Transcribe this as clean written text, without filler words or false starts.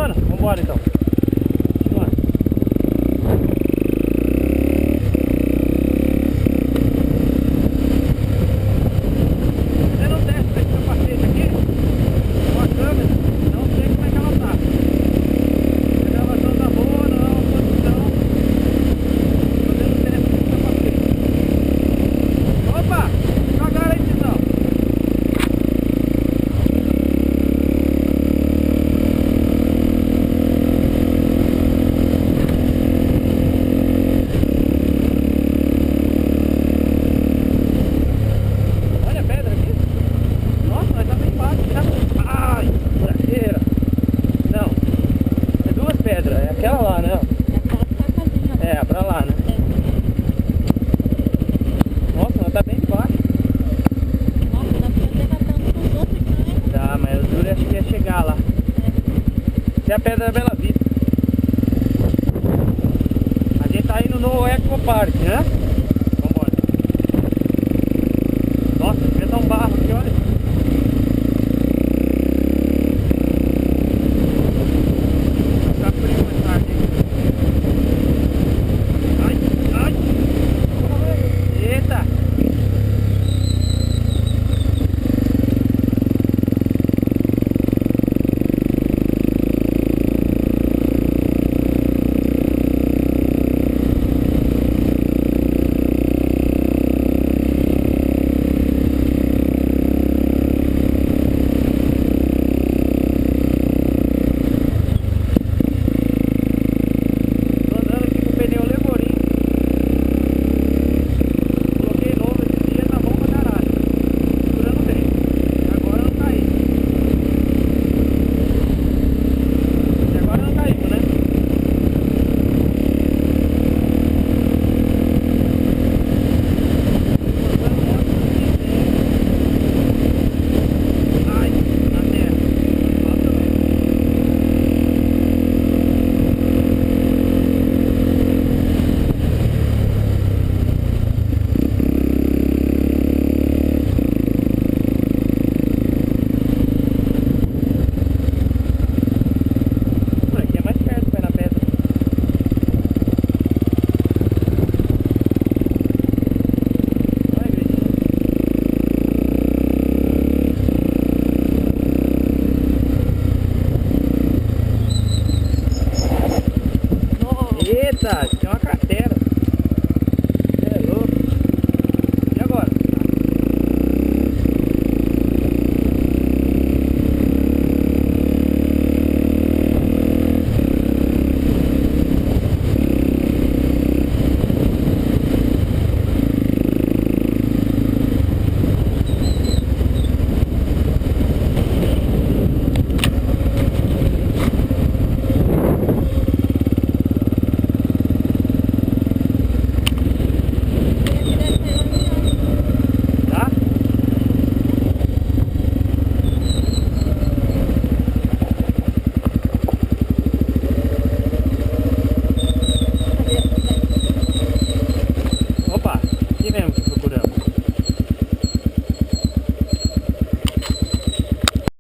funciona? Vambora então. Continuando. Eu não testo esse capacete aqui com a câmera, não sei como é que ela tá. A gravação tá boa, não, a posição. Fazendo teste com esse capacete. Opa! Devagar aí, Tizão. Olha a pedra aqui. Nossa, mas tá bem embaixo já. Ai, buraqueira. Não, é duas pedras, é aquela lá, né? É, a pra lá, né? Nossa, ela tá bem embaixo. Tá, mas o duro acho que ia chegar lá. Essa é a Pedra da Bela Vista. A gente tá indo no Ecopark, né? Vambora. Nossa, devia dar um barro aqui, olha. Vou ficar frio mais tarde. Ai, ai. Eita. Eita!